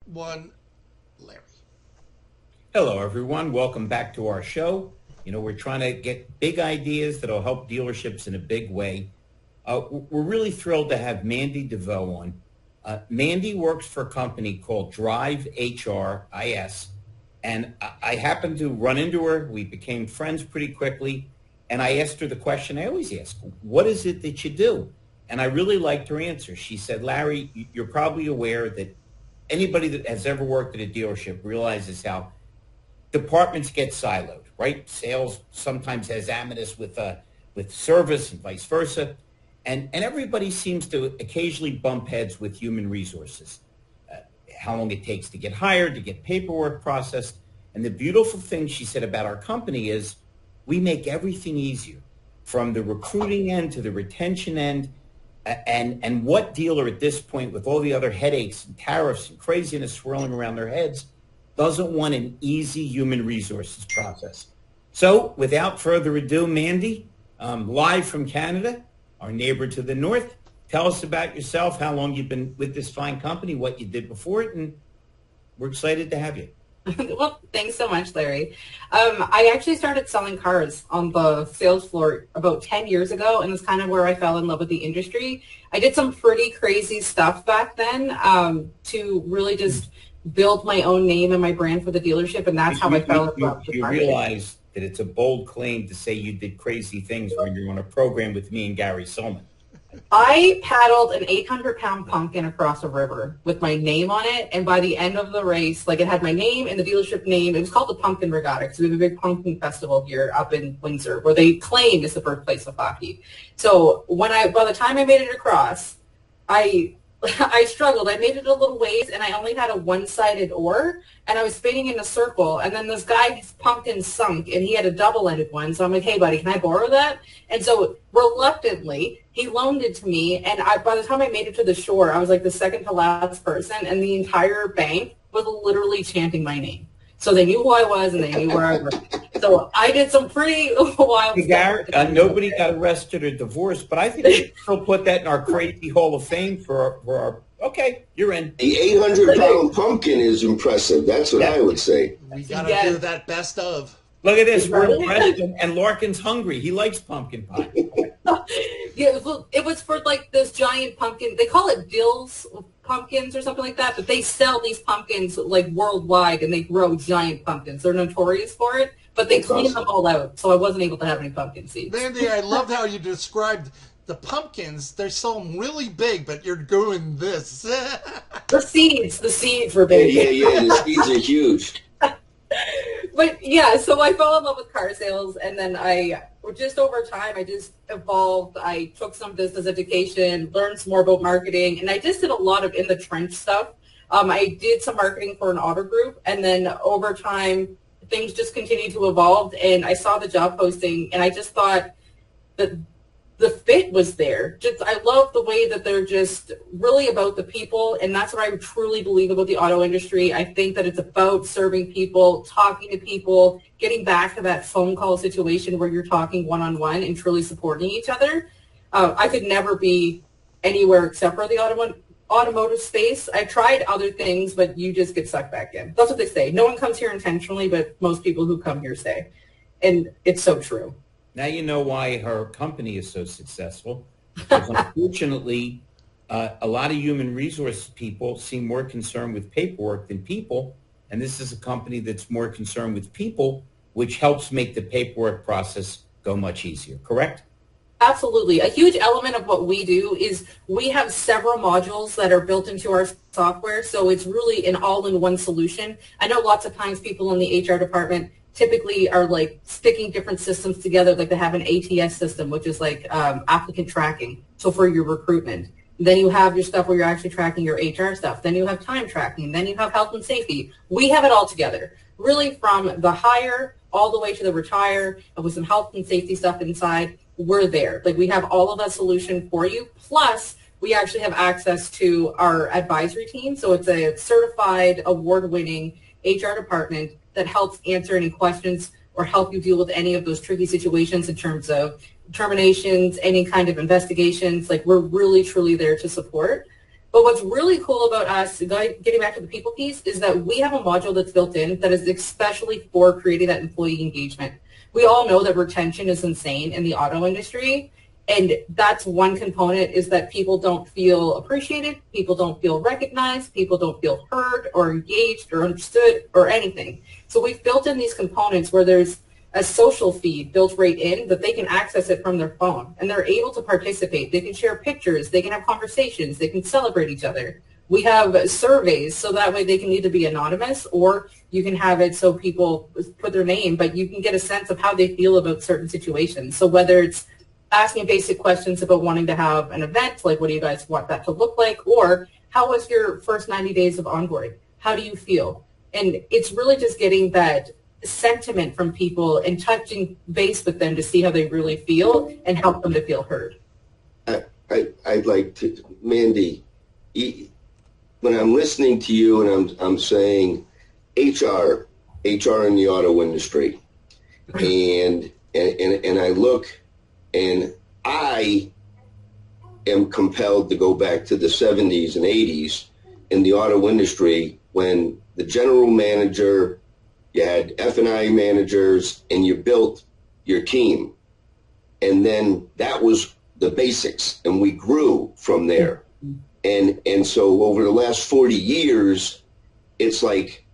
one, Larry. Hello, everyone. Welcome back to our show. We're trying to get big ideas that'll help dealerships in a big way. We're really thrilled to have Mandy Deveau on. Mandy works for a company called Drive HRIS, and I happened to run into her. We became friends pretty quickly, and I asked her the question I always ask, what is it that you do? And I really liked her answer. She said, Larry, you're probably aware that anybody that has ever worked at a dealership realizes how departments get siloed, right? Sales sometimes has amicus with service and vice versa. And everybody seems to occasionally bump heads with human resources, how long it takes to get hired, to get paperwork processed. And the beautiful thing she said about our company is we make everything easier, from the recruiting end to the retention end. And what dealer at this point, with all the other headaches and tariffs and craziness swirling around their heads, doesn't want an easy human resources process? So without further ado, Mandy, live from Canada, our neighbor to the north, tell us about yourself, how long you've been with this fine company, what you did before it, and we're excited to have you. Well, thanks so much, Larry. I actually started selling cars on the sales floor about 10 years ago, and it's kind of where I fell in love with the industry. I did some pretty crazy stuff back then to really just build my own name and my brand for the dealership, and that's how I fell in love with you marketing. realize that it's a bold claim to say you did crazy things when you're on a program with me and Gary Solman. I paddled an 800-pound pumpkin across a river with my name on it, and by the end of the race, like, it had my name and the dealership name. It was called the Pumpkin Regatta because we have a big pumpkin festival here up in Windsor where they claim it's the birthplace of hockey. So by the time I made it across, I struggled. I made it a little ways, and I only had a one-sided oar, and I was spinning in a circle, and then this guy's pumpkin sunk, and he had a double-ended one, so I'm like, hey, buddy, can I borrow that? And so reluctantly, he loaned it to me, and by the time I made it to the shore, I was like the second to last person, and the entire bank was literally chanting my name. So they knew who I was, and they knew where I worked. So I did some pretty wild stuff. Nobody got arrested or divorced, but I think we should still put that in our crazy Hall of Fame for our okay, you're in. The 800-pound pumpkin is impressive. That's what I would say. We got to do that best of. Look at this. We're impressed, and Larkin's hungry. He likes pumpkin pie. Yeah, it was for like this giant pumpkin. They call it Dill's pumpkins or something like that, but they sell these pumpkins like worldwide, and they grow giant pumpkins. They're notorious for it, but they clean them all out, so I wasn't able to have any pumpkin seeds. Mandy, I loved how you described the pumpkins. They're so really big, but you're doing this. The seeds were big. Yeah, the seeds are huge. But yeah, so I fell in love with car sales, and then just over time, I just evolved. I took some business education, learned some more about marketing, and I just did a lot of in the trench stuff. I did some marketing for an auto group, and then over time, things just continued to evolve, and I saw the job posting, and I just thought that the fit was there. I love the way that they're just really about the people, and that's what I truly believe about the auto industry. I think that it's about serving people, talking to people, getting back to that phone call situation where you're talking one-on-one and truly supporting each other. I could never be anywhere except for the automotive space. I tried other things, but you just get sucked back in. That's what they say. No one comes here intentionally, but most people who come here stay. And it's so true. Now you know why her company is so successful. Because unfortunately, a lot of human resource people seem more concerned with paperwork than people, and this is a company that's more concerned with people, which helps make the paperwork process go much easier, correct? Absolutely. A huge element of what we do is we have several modules that are built into our software, so it's really an all-in-one solution. I know lots of times people in the HR department typically are like sticking different systems together, like they have an ATS system, which is like applicant tracking, so for your recruitment. Then you have your stuff where you're actually tracking your HR stuff. Then you have time tracking. Then you have health and safety. We have it all together, really from the hire all the way to the retire, and with some health and safety stuff inside. We're there. Like, we have all of that solution for you. Plus, we actually have access to our advisory team. So it's a certified, award-winning HR department that helps answer any questions or help you deal with any of those tricky situations in terms of terminations, any kind of investigations. Like, we're really, truly there to support. But what's really cool about us, getting back to the people piece, is that we have a module that's built in that is especially for creating that employee engagement. We all know that retention is insane in the auto industry. And that's one component, is that people don't feel appreciated, people don't feel recognized, people don't feel heard or engaged or understood or anything. So we've built in these components where there's a social feed built right in that they can access it from their phone, and they're able to participate. They can share pictures, they can have conversations, they can celebrate each other. We have surveys, so that way they can either be anonymous, or you can have it so people put their name, but you can get a sense of how they feel about certain situations. So whether it's asking basic questions about wanting to have an event, like what do you guys want that to look like, or how was your first 90 days of onboarding? How do you feel? And it's really just getting that sentiment from people and touching base with them to see how they really feel and help them to feel heard. I'd like to, Mandy, when I'm listening to you and I'm saying HR in the auto industry, and I look, and I am compelled to go back to the 70s and 80s in the auto industry, when the general manager, you had F&I managers, and you built your team. And then that was the basics, and we grew from there. And so over the last 40 years, it's like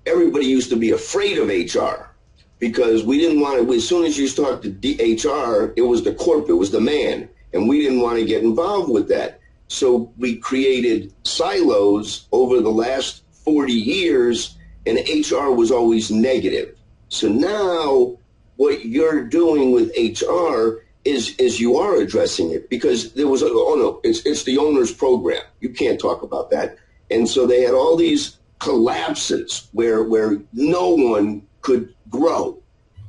everybody used to be afraid of HR, because we didn't want to, as soon as you start to HR, it was the corp, it was the man, and we didn't want to get involved with that. So we created silos over the last 40 years, and HR was always negative. So now what you're doing with HR is you are addressing it, because there was, oh no, it's the owner's program. You can't talk about that. And so they had all these collapses where no one could grow.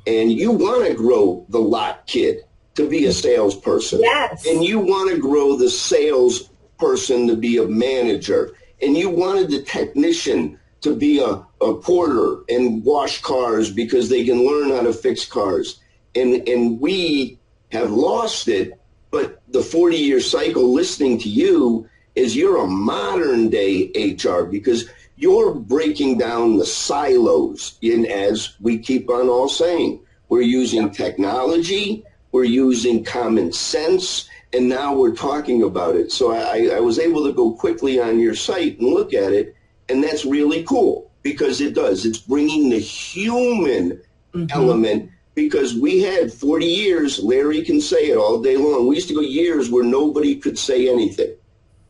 And you want to grow the lot kid to be a salesperson. Yes. And you want to grow the salesperson to be a manager. And you wanted the technician to be a porter and wash cars, because they can learn how to fix cars. And we have lost it, but the 40-year cycle listening to you is you're a modern day HR, because you're breaking down the silos in, as we keep on all saying, we're using technology, we're using common sense, and now we're talking about it. So I was able to go quickly on your site and look at it, and that's really cool, because it does. It's bringing the human element, because we had 40 years, Larry can say it all day long, we used to go years where nobody could say anything.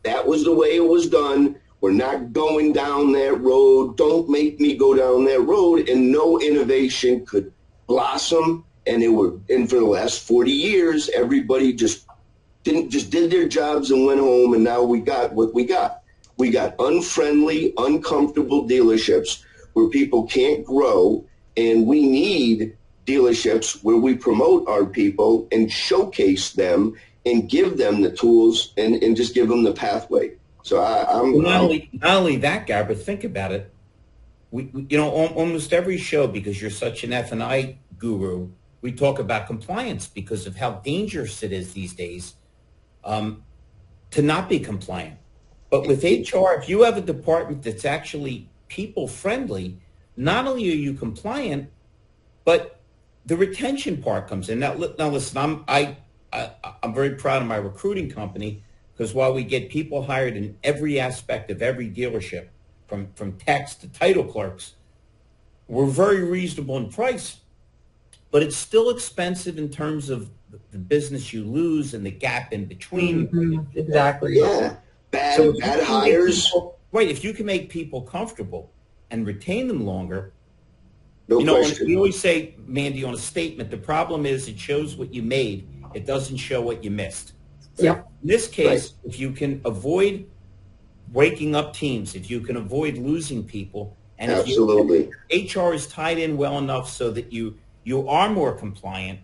That was the way it was done. We're not going down that road. Don't make me go down that road. And no innovation could blossom. And for the last 40 years, everybody just did their jobs and went home. And now we got what we got. We got unfriendly, uncomfortable dealerships where people can't grow. And we need dealerships where we promote our people and showcase them and give them the tools and just give them the pathway. So not only that, Gab, but think about it. We almost every show, because you're such an F&I guru, we talk about compliance because of how dangerous it is these days to not be compliant. But with HR, if you have a department that's actually people friendly, not only are you compliant, but the retention part comes in. Now listen, I'm very proud of my recruiting company, because while we get people hired in every aspect of every dealership, from techs to title clerks, we're very reasonable in price, but it's still expensive in terms of the business you lose and the gap in between. Exactly. Yeah. Bad hires. Right. If you can make people comfortable and retain them longer, No question. We always say, Mandy, on a statement, the problem is it shows what you made. It doesn't show what you missed. Yeah. In this case, if you can avoid breaking up teams, if you can avoid losing people, and Absolutely. if HR is tied in well enough so that you are more compliant,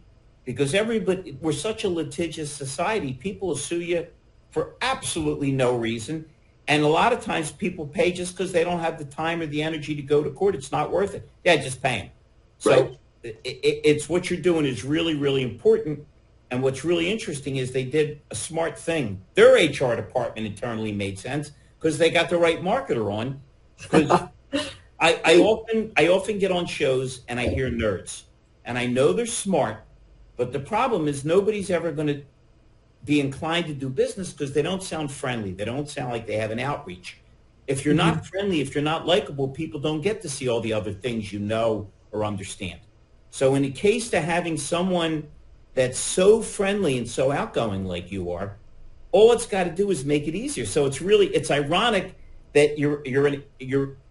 because we're such a litigious society, people will sue you for absolutely no reason. And a lot of times people pay just because they don't have the time or the energy to go to court. It's not worth it. Yeah, just pay them. So it's what you're doing is really, really important. And what's really interesting is they did a smart thing. Their HR department internally made sense, because they got the right marketer on. Because I often get on shows and I hear nerds, and I know they're smart, but the problem is nobody's ever going to be inclined to do business because they don't sound friendly. They don't sound like they have an outreach. If you're not friendly, if you're not likable, people don't get to see all the other things you know or understand. So in the case to having someone that's so friendly and so outgoing like you are, all it's got to do is make it easier. So it's ironic that you're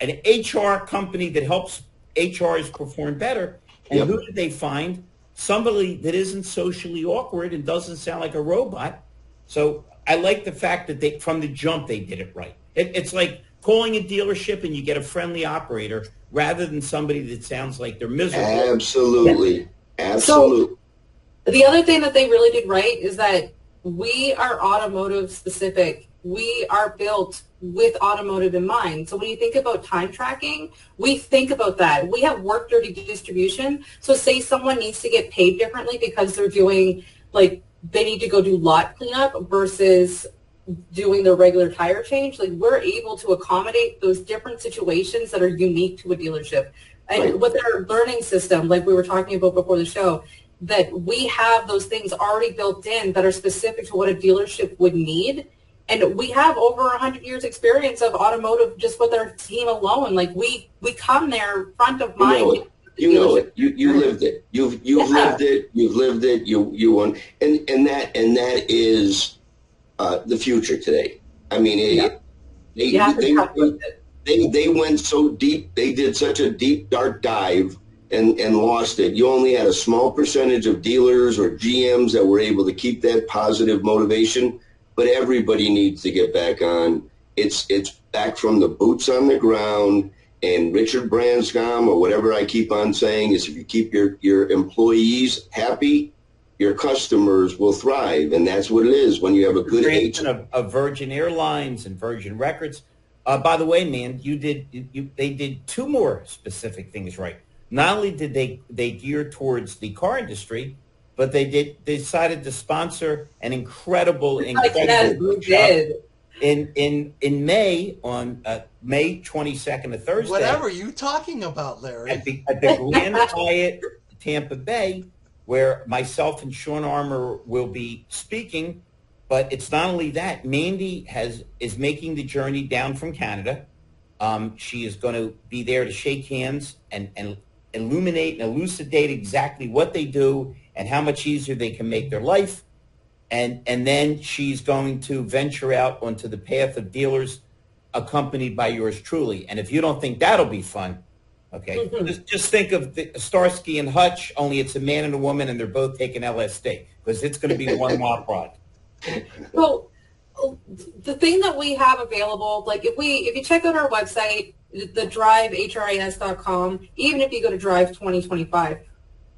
an HR company that helps HRs perform better. And who did they find? Somebody that isn't socially awkward and doesn't sound like a robot. So I like the fact that from the jump they did it right. It's like calling a dealership and you get a friendly operator rather than somebody that sounds like they're miserable. Absolutely. Absolutely. So the other thing that they really did right is that we are automotive specific. We are built with automotive in mind. So when you think about time tracking, we think about that. We have work dirty distribution. So say someone needs to get paid differently because they're doing, like, they need to go do lot cleanup versus doing the regular tire change. Like, we're able to accommodate those different situations that are unique to a dealership. And with our learning system, like we were talking about before the show, that we have those things already built in that are specific to what a dealership would need. And we have over 100 years experience of automotive just with our team alone. Like we come there front of mind. You know it. You lived it. You've lived it. You've lived it. You won. And that is the future today. I mean, they went so deep. They did such a deep, dark dive and lost it. You only had a small percentage of dealers or GMs that were able to keep that positive motivation. But everybody needs to get back on. It's back from the boots on the ground. And Richard Branscombe, or whatever I keep on saying, is if you keep your employees happy, your customers will thrive. And that's what it is when you have a good agent. Of Virgin Airlines and Virgin Records. By the way, man, they did two more specific things right. Not only did they gear towards the car industry, but they decided to sponsor an incredible did. in May on May 22nd, a Thursday. Whatever you talking about, Larry? At the Grand Hyatt Tampa Bay, where myself and Sean Armour will be speaking. But it's not only that. Mandy is making the journey down from Canada. She is going to be there to shake hands and illuminate and elucidate exactly what they do and how much easier they can make their life. And then she's going to venture out onto the path of dealers accompanied by yours truly. And if you don't think that'll be fun, okay, just think of Starsky and Hutch, only it's a man and a woman and they're both taking LSD, because it's going to be one wild ride. Well, the thing that we have available, like if you check out our website, the drivehris.com, even if you go to Drive 2025,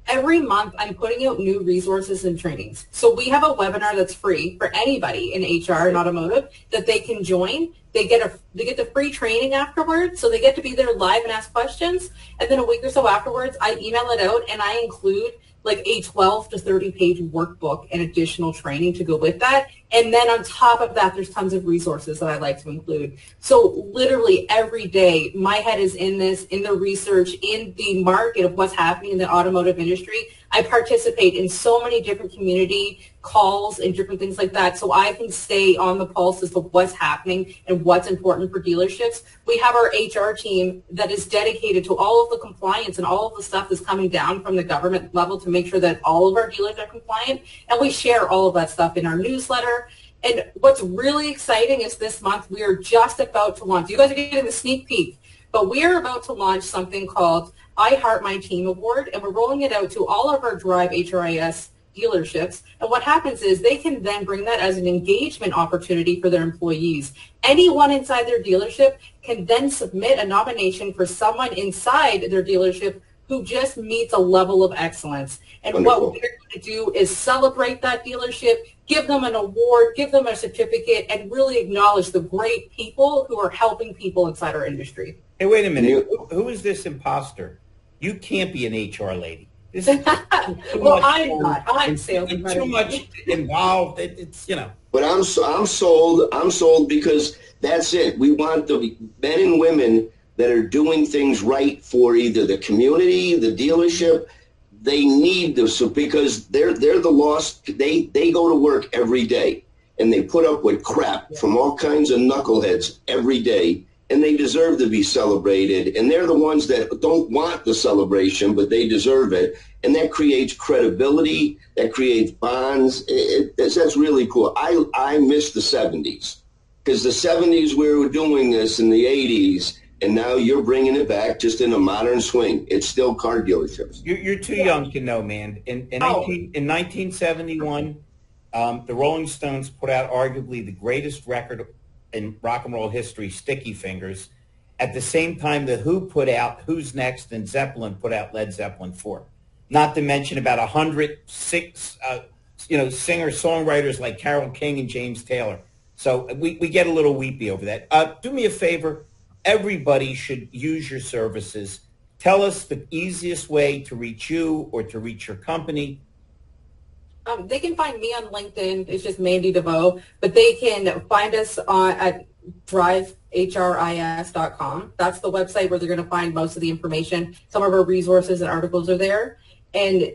every month I'm putting out new resources and trainings. So we have a webinar that's free for anybody in HR and automotive that they can join. They get the free training afterwards, so they get to be there live and ask questions. And then a week or so afterwards, I email it out and I include like a 12 to 30 page workbook and additional training to go with that. And then on top of that, there's tons of resources that I like to include. So literally every day, my head is in this, in the research, in the market of what's happening in the automotive industry. I participate in so many different community calls and different things like that, so I can stay on the pulse as to what's happening and what's important for dealerships. We have our HR team that is dedicated to all of the compliance and all of the stuff that's coming down from the government level to make sure that all of our dealers are compliant, and we share all of that stuff in our newsletter. And what's really exciting is this month we are just about to launch. You guys are getting the sneak peek, but we are about to launch something called I Heart My Team Award, and we're rolling it out to all of our Drive HRIS dealerships. And what happens is they can then bring that as an engagement opportunity for their employees. Anyone inside their dealership can then submit a nomination for someone inside their dealership who just meets a level of excellence. And Wonderful. What we're going to do is celebrate that dealership, give them an award, give them a certificate, and really acknowledge the great people who are helping people inside our industry. Hey, wait a minute. Who is this imposter? You can't be an HR lady. This is too Well, much I'm fun not. I'm and sales and too marketing. much involved. It's But I'm sold. I'm sold because that's it. We want the men and women that are doing things right for either the community, the dealership. They need this because they're the lost. They go to work every day and they put up with crap from all kinds of knuckleheads every day, and they deserve to be celebrated. And they're the ones that don't want the celebration, but they deserve it. And that creates credibility. That creates bonds. That's really cool. I miss the 70s because the 70s we were doing this in the 80s. And now you're bringing it back just in a modern swing. It's still car dealerships. you're too young to know, man. In 1971, the Rolling Stones put out arguably the greatest record in rock and roll history, Sticky Fingers. At the same time, the Who put out Who's Next, and Zeppelin put out Led Zeppelin 4. Not to mention about 106, singer-songwriters like Carole King and James Taylor. So we get a little weepy over that. Do me a favor. Everybody should use your services. Tell us the easiest way to reach you or to reach your company. They can find me on LinkedIn. It's just Mandy Deveau. But they can find us at drivehris.com. That's the website where they're going to find most of the information. Some of our resources and articles are there. And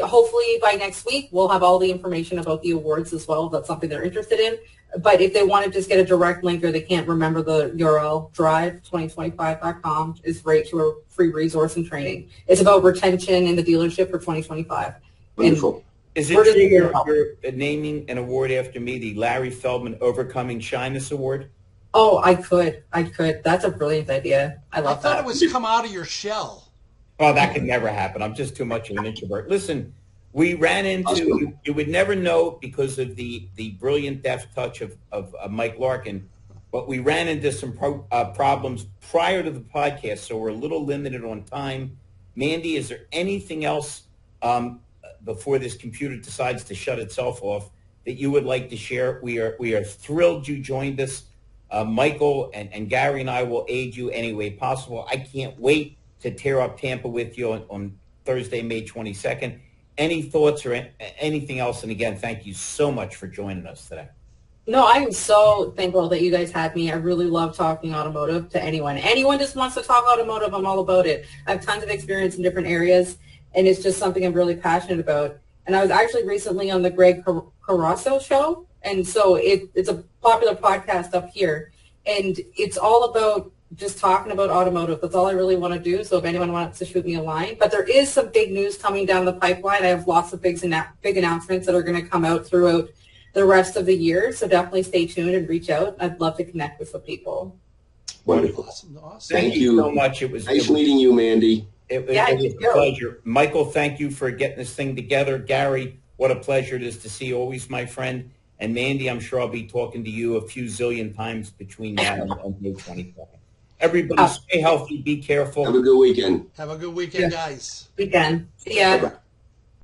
hopefully by next week, we'll have all the information about the awards as well, if that's something they're interested in. But if they want to just get a direct link or they can't remember the URL, drive2025.com is right to a free resource and training. It's about retention in the dealership for 2025. Wonderful. Is it true you're naming an award after me, the Larry Feldman Overcoming Shyness Award? Oh, I could. That's a brilliant idea. I love that. I thought it was come out of your shell. Oh, that could never happen. I'm just too much of an introvert. Listen, we ran into, you would never know because of the brilliant deft touch of Mike Larkin, but we ran into some problems prior to the podcast, so we're a little limited on time. Mandy, is there anything else before this computer decides to shut itself off that you would like to share? We are thrilled you joined us. Michael and Gary and I will aid you any way possible. I can't wait to tear up Tampa with you on Thursday, May 22nd. Any thoughts or anything else? And again, thank you so much for joining us today. No, I'm so thankful that you guys had me. I really love talking automotive to anyone. Anyone just wants to talk automotive, I'm all about it. I have tons of experience in different areas, and it's just something I'm really passionate about. And I was actually recently on the Greg Carrasso show, and so it's a popular podcast up here. And it's all about just talking about automotive. That's all I really want to do. So if anyone wants to shoot me a line. But there is some big news coming down the pipeline. I have lots of big announcements that are going to come out throughout the rest of the year. So definitely stay tuned and reach out. I'd love to connect with some people. Wonderful. Awesome. Thank you so much. It was nice meeting you, Mandy. It was a pleasure. Michael, thank you for getting this thing together. Gary, what a pleasure it is to see you always, my friend. And Mandy, I'm sure I'll be talking to you a few zillion times between now and May 22nd. Everybody stay healthy, be careful. Have a good weekend. Have a good weekend, guys. Weekend. See ya. Bye-bye.